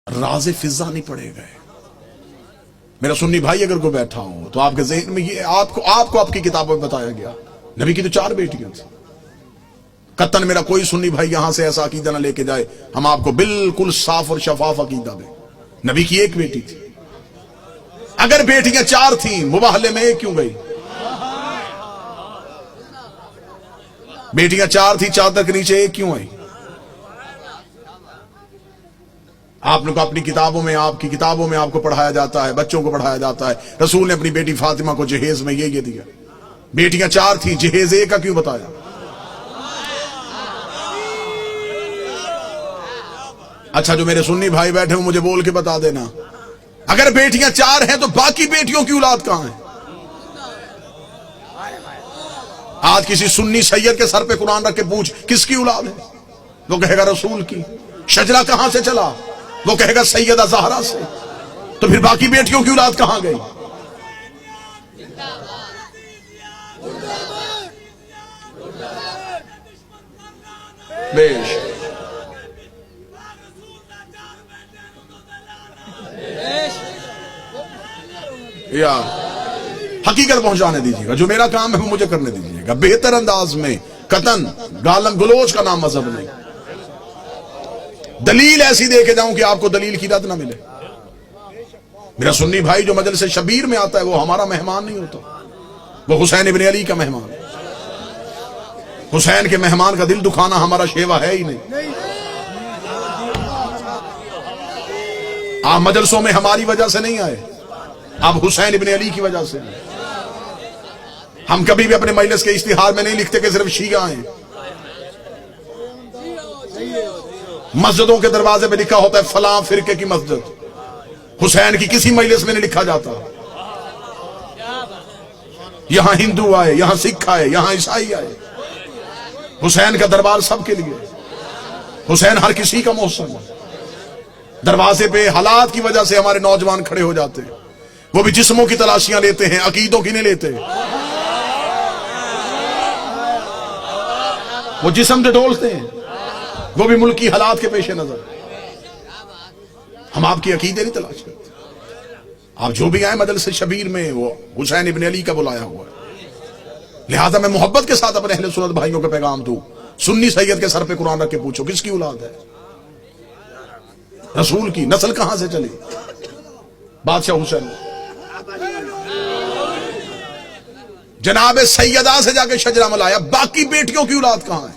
راز فضا نہیں پڑے گئے. میرا سنی بھائی اگر کوئی بیٹھا ہو تو آپ کے ذہن میں یہ آپ کو آپ کی کتابوں میں بتایا گیا نبی کی تو 4 بیٹیاں تھیں. قطن میرا کوئی سنی بھائی یہاں سے ایسا عقیدہ نہ لے کے جائے، ہم آپ کو بالکل صاف اور شفاف عقیدہ دیں. نبی کی 1 بیٹی تھی. اگر بیٹیاں 4 تھیں مباہلے میں 1 کیوں گئی؟ بیٹیاں 4 تھیں، چادر کے نیچے 1 کیوں آئی؟ آپ نے کو اپنی کتابوں میں آپ کی کتابوں میں آپ کو پڑھایا جاتا ہے، بچوں کو پڑھایا جاتا ہے رسول نے اپنی بیٹی فاطمہ کو جہیز میں یہ دیا. بیٹیاں 4 تھیں، جہیز 1 کا کیوں بتایا؟ اچھا جو میرے سنی بھائی بیٹھے ہوں مجھے بول کے بتا دینا، اگر بیٹیاں 4 ہیں تو باقی بیٹیوں کی اولاد کہاں ہے؟ آج کسی سنی سید کے سر پہ قرآن رکھ کے پوچھ کس کی اولاد ہے، وہ کہے گا رسول کی. شجرہ کہاں سے چلا، وہ کہے گا سیدہ زہرا سے. تو پھر باقی بیٹیوں کی اولاد کہاں گئی؟ بیش یار حقیقت پہنچانے دیجیے گا، جو میرا کام ہے وہ مجھے کرنے دیجیے گا بہتر انداز میں. قطن گالن گلوچ کا نام مذہب نہیں. دلیل ایسی دے کے جاؤں کہ آپ کو دلیل کی رد نہ ملے. میرا سنی بھائی جو مجلس شبیر میں آتا ہے وہ ہمارا مہمان نہیں ہوتا، وہ حسین ابن علی کا مہمان. حسین کے مہمان کا دل دکھانا ہمارا شیوا ہے ہی نہیں. آپ مجلسوں میں ہماری وجہ سے نہیں آئے، آپ حسین ابن علی کی وجہ سے. ہم کبھی بھی اپنے مجلس کے اشتہار میں نہیں لکھتے کہ صرف شیعہ ہیں. مسجدوں کے دروازے پہ لکھا ہوتا ہے فلاں فرقے کی مسجد. حسین کی کسی مجلس میں نہیں لکھا جاتا یہاں ہندو آئے، یہاں سکھ آئے، یہاں عیسائی آئے. حسین کا دربار سب کے لیے، حسین ہر کسی کا محسن ہے. دروازے پہ حالات کی وجہ سے ہمارے نوجوان کھڑے ہو جاتے ہیں، وہ بھی جسموں کی تلاشیاں لیتے ہیں، عقیدوں کی نہیں لیتے. وہ جسم سے ڈولتے ہیں، وہ بھی ملکی حالات کے پیش نظر. ہم آپ کی عقیدے نہیں تلاش کرتے. آپ جو بھی آئے مجلس شبیر میں وہ حسین ابن علی کا بلایا ہوا ہے. لہذا میں محبت کے ساتھ اپنے اہل سنت بھائیوں کا پیغام دوں، سنی سید کے سر پہ قرآن رکھ کے پوچھو کس کی اولاد ہے؟ رسول کی. نسل کہاں سے چلی؟ بادشاہ حسین. جناب سیدہ سے جا کے شجرہ ملایا، باقی بیٹیوں کی اولاد کہاں ہے؟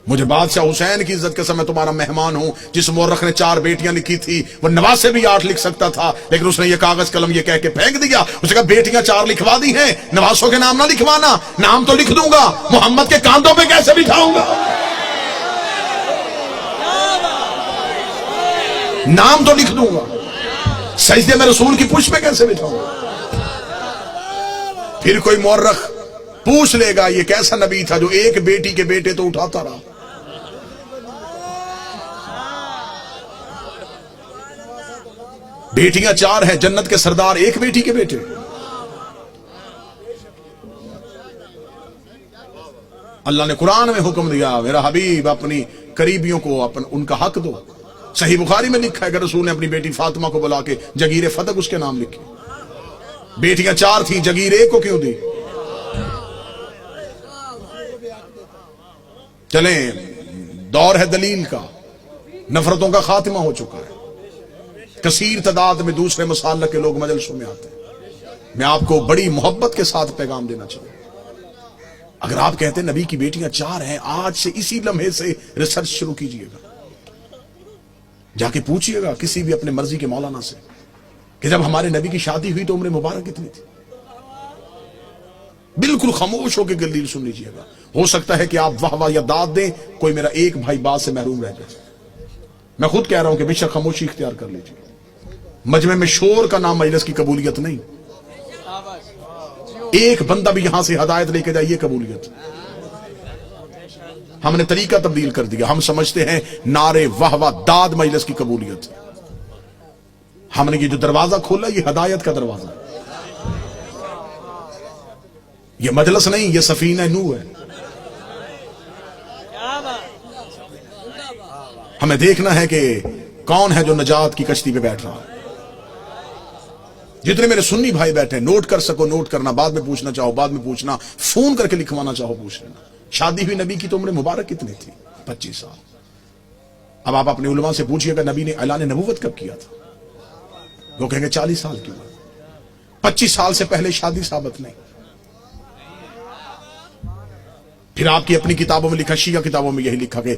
مجھے بادشاہ حسین کی عزت کے ساتھ میں تمہارا مہمان ہوں. جس مورخ نے 4 بیٹیاں لکھی تھی وہ نواز سے بھی 8 لکھ سکتا تھا، لیکن اس نے یہ کاغذ قلم یہ کہہ کے پھینک دیا. اس نے کہا بیٹیاں 4 لکھوا دی ہیں، نوازوں کے نام نہ لکھوانا. نام تو لکھ دوں گا، محمد کے کاندھوں پہ کیسے بٹھاؤں گا؟ نام تو لکھ دوں گا، سجدے میں رسول کی پشت پہ کیسے بٹھاؤں گا؟ پھر کوئی مورخ پوچھ لے گا یہ کیسا نبی تھا جو 1 بیٹی کے بیٹے تو اٹھاتا رہا. بیٹیاں 4 ہیں، جنت کے سردار 1 بیٹی کے بیٹے. اللہ نے قرآن میں حکم دیا میرا حبیب اپنی قریبیوں کو ان کا حق دو. صحیح بخاری میں لکھا ہے کہ رسول نے اپنی بیٹی فاطمہ کو بلا کے جگیر فتق اس کے نام لکھی. بیٹیاں 4 تھیں، جگیر 1 کو کیوں دی؟ چلیں دور ہے دلیل کا، نفرتوں کا خاتمہ ہو چکا ہے. کثیر تعداد میں دوسرے مسالک کے لوگ مجلسوں میں آتے ہیں. میں آپ کو بڑی محبت کے ساتھ پیغام دینا چاہوں. اگر آپ کہتے ہیں نبی کی بیٹیاں 4 ہیں، آج سے اسی لمحے سے ریسرچ شروع کیجئے گا. جا کے پوچھئے گا کسی بھی اپنے مرضی کے مولانا سے کہ جب ہمارے نبی کی شادی ہوئی تو عمر مبارک کتنی تھی. بالکل خاموش ہو کے دلیل سن لیجئے گا. ہو سکتا ہے کہ آپ واہ واہ یا داد دیں، کوئی میرا ایک بھائی بات سے محروم رہ جائے. میں خود کہہ رہا ہوں کہ بے شک خاموشی اختیار کر لیجیے. مجمع میں شور کا نام مجلس کی قبولیت نہیں. ایک بندہ بھی یہاں سے ہدایت لے کے جائے یہ قبولیت. ہم نے طریقہ تبدیل کر دیا. ہم سمجھتے ہیں نعرے واہ واہ داد مجلس کی قبولیت. ہم نے یہ جو دروازہ کھولا یہ ہدایت کا دروازہ ہے. یہ مجلس نہیں، یہ سفینہ نوح ہے. ہمیں دیکھنا ہے کہ کون ہے جو نجات کی کشتی پہ بیٹھ رہا ہے. جتنے میرے سنی بھائی بیٹھے ہیں، نوٹ کر سکو نوٹ کرنا، بعد میں پوچھنا چاہو بعد میں پوچھنا، فون کر کے لکھوانا چاہو پوچھ لینا. شادی ہوئی نبی کی تو عمر مبارک کتنی تھی؟ 25 سال. اب آپ اپنے علماء سے پوچھئے کہ نبی نے اعلان نبوت کب کیا تھا؟ وہ کہیں گے 40 سال کی عمر. 25 سال سے پہلے شادی ثابت نہیں. پھر آپ کی اپنی کتابوں میں لکھا، شیعہ کتابوں میں یہی لکھا کہ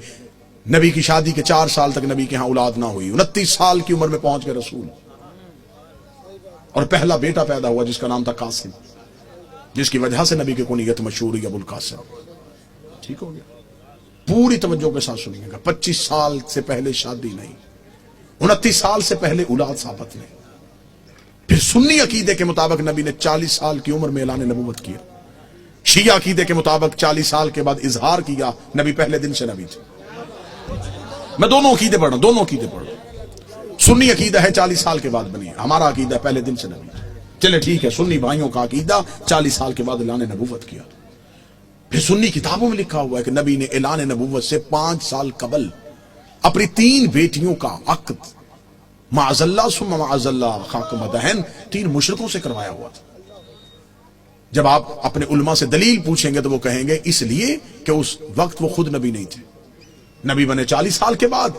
نبی کی شادی کے 4 سال تک نبی کے ہاں اولاد نہ ہوئی. 29 سال کی عمر میں پہنچ گئے رسول، اور پہلا بیٹا پیدا ہوا جس کا نام تھا قاسم، جس کی وجہ سے نبی کی کنیت مشہور ہوئی ابو القاسم. ٹھیک ہو گیا؟ پوری توجہ کے ساتھ سنیے گا. 25 سال سے پہلے شادی نہیں، 29 سال سے پہلے اولاد ثابت نہیں. پھر سنی عقیدے کے مطابق نبی نے 40 سال کی عمر میں اعلان نبوت کیا. شیعہ عقیدے کے مطابق 40 سال کے بعد اظہار کیا. نبی پہلے دن سے نبی تھے. میں دونوں عقیدے پڑھ رہا ہوں، دونوں عقیدے پڑھ رہا ہوں. سنی عقیدہ ہے 40 سال کے بعد بنی، ہمارا عقیدہ ہے پہلے دن سے نبی. چلے ٹھیک ہے، سنی بھائیوں کا عقیدہ 40 سال کے بعد اعلان نبوت کیا. پھر سنی کتابوں میں لکھا ہوا ہے کہ نبی نے اعلان نبوت سے 5 سال قبل اپنی 3 بیٹیوں کا عقد معاذ اللہ ثم معاذ اللہ خاک مدہن 3 مشرکوں سے کروایا ہوا تھا. جب آپ اپنے علماء سے دلیل پوچھیں گے تو وہ کہیں گے اس لیے کہ اس وقت وہ خود نبی نہیں تھے. نبی بنے 40 سال کے بعد،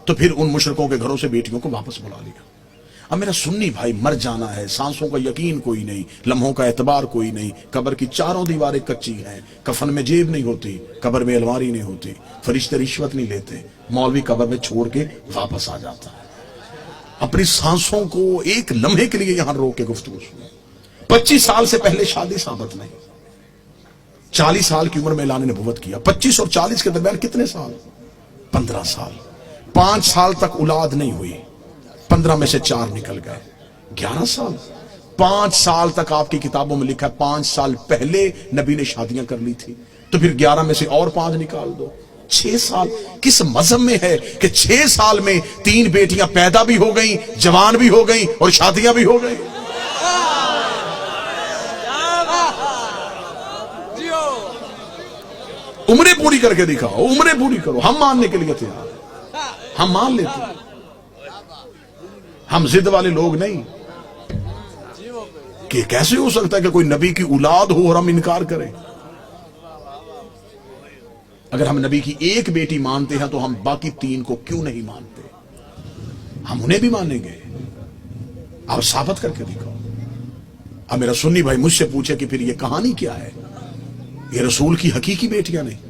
تو پھر ان مشرکوں کے گھروں سے بیٹیوں کو واپس بلا لیا. اب میرا سنی بھائی، مر جانا ہے، سانسوں کا یقین کوئی نہیں، لمحوں کا اعتبار کوئی نہیں، قبر کی 4 دیواریں کچی ہیں، کفن میں جیب نہیں ہوتی، قبر میں الماری نہیں ہوتی، فرشتے رشوت نہیں لیتے، مولوی قبر میں چھوڑ کے واپس آ جاتا ہے. اپنی سانسوں کو ایک لمحے کے لیے یہاں روک کے گفتگو سنو. 25 سال سے پہلے شادی ثابت نہیں، 40 سال کی عمر میں اعلان نبوت کیا. 25 اور 40 کے درمیان کتنے سال؟ 15 سال. 5 سال تک اولاد نہیں ہوئی، 15 میں سے 4 نکل گئے، 11 سال. 5 سال تک آپ کی کتابوں میں لکھا ہے 5 سال پہلے نبی نے شادیاں کر لی تھی، تو پھر 11 میں سے اور 5 نکال دو، 6 سال. کس مذہب میں ہے کہ 6 سال میں 3 بیٹیاں پیدا بھی ہو گئیں، جوان بھی ہو گئیں اور شادیاں بھی ہو گئیں؟ عمریں پوری کر کے دکھاؤ، عمریں پوری کرو، ہم ماننے کے لیے تیار، ہم مان لیتے ہیں. ہم ضد والے لوگ نہیں کہ کیسے ہو سکتا ہے کہ کوئی نبی کی اولاد ہو اور ہم انکار کریں. اگر ہم نبی کی ایک بیٹی مانتے ہیں تو ہم باقی 3 کو کیوں نہیں مانتے؟ ہم انہیں بھی مانیں گے. آپ ثابت کر کے دکھاؤ. اب میرا سنی بھائی مجھ سے پوچھے کہ پھر یہ کہانی کیا ہے؟ یہ رسول کی حقیقی بیٹیاں نہیں.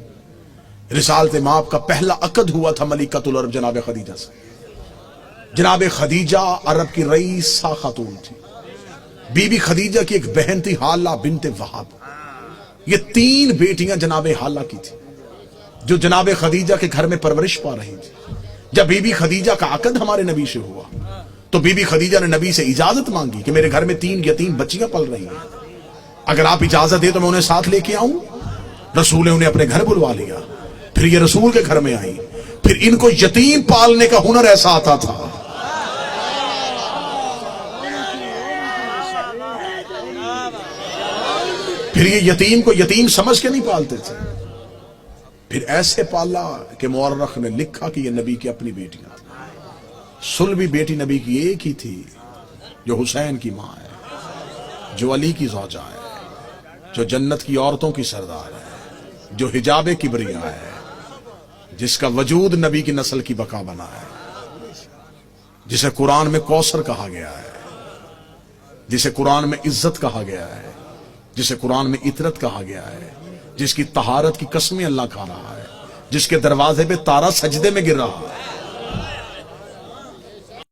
رسالت مآب کا پہلا عقد ہوا تھا ملکۃ العرب جناب خدیجہ سے. جناب خدیجہ عرب کی رئیسہ خاتون تھی. بی بی خدیجہ کی ایک بہن تھی حالہ بنت وہب. یہ 3 بیٹیاں جناب حالہ کی تھی جو جناب خدیجہ کے گھر میں پرورش پا رہی تھی. جب بی بی خدیجہ کا عقد ہمارے نبی سے ہوا تو بی بی خدیجہ نے نبی سے اجازت مانگی کہ میرے گھر میں 3 یتیم بچیاں پل رہی ہیں، اگر آپ اجازت دے تو میں انہیں ساتھ لے کے آؤں. رسول نے انہیں اپنے گھر بلوا لیا. پھر یہ رسول کے گھر میں آئی. پھر ان کو یتیم پالنے کا ہنر ایسا آتا تھا. پھر یہ یتیم کو یتیم سمجھ کے نہیں پالتے تھے، پھر ایسے پالا کہ مورخ نے لکھا کہ یہ نبی کی اپنی بیٹیاں تھیں. سلبی بیٹی نبی کی ایک ہی تھی جو حسین کی ماں ہے، جو علی کی زوجہ ہے، جو جنت کی عورتوں کی سردار ہے، جو حجاب کبریا ہے، جس کا وجود نبی کی نسل کی بقا بنا ہے، جسے قرآن میں کوثر کہا گیا ہے، جسے قرآن میں عزت کہا گیا ہے، جسے قرآن میں عطرت کہا گیا ہے، جس کی طہارت کی قسمیں اللہ کھا رہا ہے، جس کے دروازے پہ تارا سجدے میں گر رہا ہے.